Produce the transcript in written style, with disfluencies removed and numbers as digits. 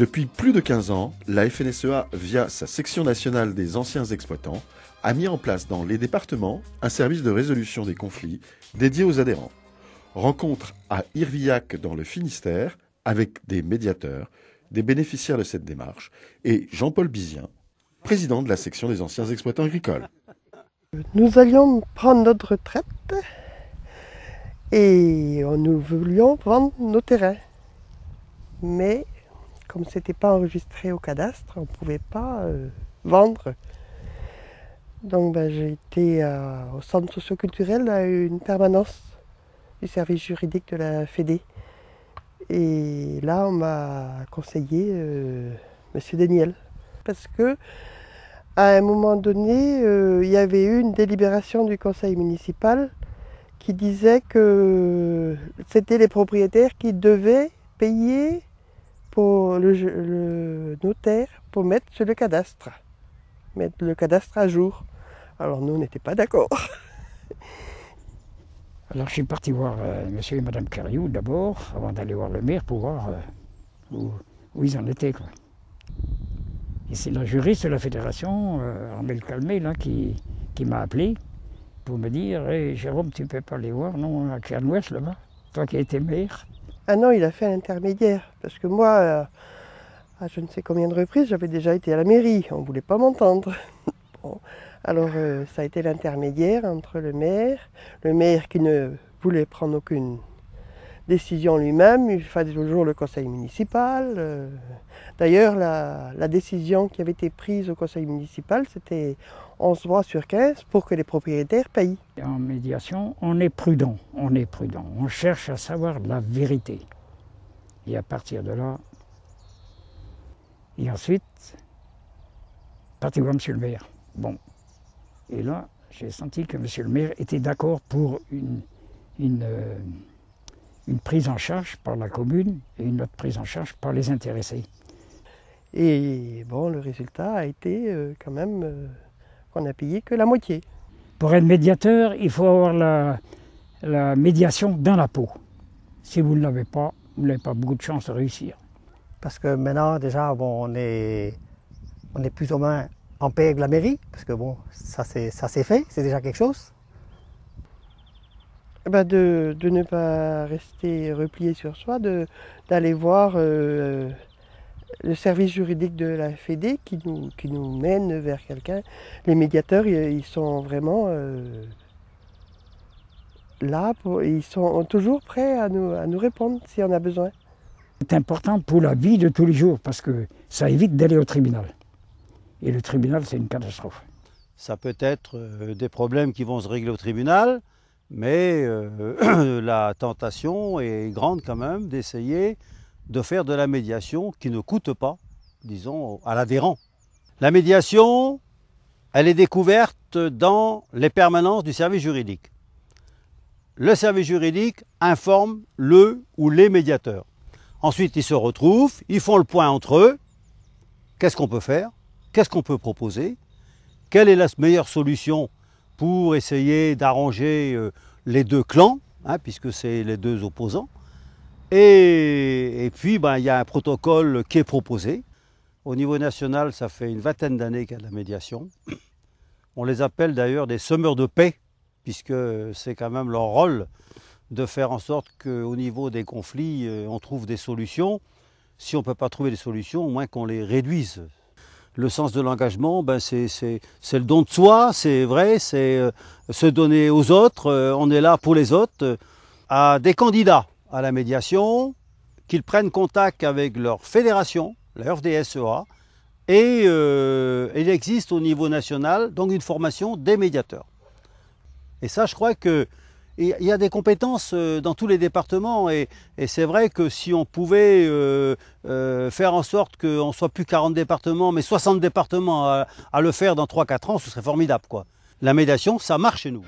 Depuis plus de 15 ans, la FNSEA, via sa section nationale des anciens exploitants, a mis en place dans les départements un service de résolution des conflits dédié aux adhérents. Rencontre à Irvillac dans le Finistère avec des médiateurs, des bénéficiaires de cette démarche et Jean-Paul Bizien, président de la section des anciens exploitants agricoles. Nous allions prendre notre retraite et nous voulions vendre nos terrains. Mais comme ce n'était pas enregistré au cadastre, on ne pouvait pas vendre. Donc j'ai été au centre socioculturel à une permanence du service juridique de la Fédé. Et là, on m'a conseillé M. Daniel. Parce que à un moment donné, il y avait eu une délibération du conseil municipal qui disait que c'était les propriétaires qui devaient payer pour le notaire pour mettre sur le cadastre à jour. Alors nous, on n'était pas d'accord. Alors je suis parti voir monsieur et madame Cariou d'abord, avant d'aller voir le maire pour voir où ils en étaient, quoi. Et c'est la juriste de la fédération, Armel Calmé, là, qui m'a appelé pour me dire hey, « Jérôme, tu ne peux pas aller voir, non, à Clermont-Ouest, là-bas, toi qui as été maire ». Ah non, il a fait un intermédiaire, parce que moi, à je ne sais combien de reprises, j'avais déjà été à la mairie, on ne voulait pas m'entendre. Bon. Alors ça a été l'intermédiaire entre le maire qui ne voulait prendre aucune décision lui-même, il fallait toujours le conseil municipal. D'ailleurs, la décision qui avait été prise au conseil municipal, c'était 11 voix sur 15 pour que les propriétaires payent. En médiation, on est prudent, on cherche à savoir la vérité. Et à partir de là, et ensuite, parti voir monsieur le maire. Bon. Et là, j'ai senti que monsieur le maire était d'accord pour une prise en charge par la commune et une autre prise en charge par les intéressés. Et bon, le résultat a été quand même qu'on n'a payé que la moitié. Pour être médiateur, il faut avoir la médiation dans la peau. Si vous ne l'avez pas, vous n'avez pas beaucoup de chance de réussir. Parce que maintenant, déjà, bon, on est plus ou moins en paix avec la mairie, parce que bon, ça c'est fait, c'est déjà quelque chose. De ne pas rester replié sur soi, d'aller voir le service juridique de la Fédé qui nous mène vers quelqu'un. Les médiateurs, ils sont vraiment là, ils sont toujours prêts à nous répondre si on a besoin. C'est important pour la vie de tous les jours, parce que ça évite d'aller au tribunal. Et le tribunal, c'est une catastrophe. Ça peut être des problèmes qui vont se régler au tribunal, mais la tentation est grande quand même d'essayer de faire de la médiation qui ne coûte pas, disons, à l'adhérent. La médiation, elle est découverte dans les permanences du service juridique. Le service juridique informe le ou les médiateurs. Ensuite, ils se retrouvent, ils font le point entre eux. Qu'est-ce qu'on peut faire ? Qu'est-ce qu'on peut proposer? Quelle est la meilleure solution pour essayer d'arranger les deux clans, hein, puisque c'est les deux opposants? Et puis, il y a un protocole qui est proposé. Au niveau national, ça fait une vingtaine d'années qu'il y a de la médiation. On les appelle d'ailleurs des semeurs de paix, puisque c'est quand même leur rôle de faire en sorte qu'au niveau des conflits, on trouve des solutions. Si on ne peut pas trouver des solutions, au moins qu'on les réduise. Le sens de l'engagement, c'est le don de soi, c'est vrai, c'est se donner aux autres, on est là pour les autres. À des candidats à la médiation, qu'ils prennent contact avec leur fédération, la FDSEA, et il existe au niveau national donc une formation des médiateurs. Et ça, je crois que il y a des compétences dans tous les départements et c'est vrai que si on pouvait faire en sorte qu'on ne soit plus 40 départements, mais 60 départements à le faire dans 3-4 ans, ce serait formidable, quoi. La médiation, ça marche chez nous.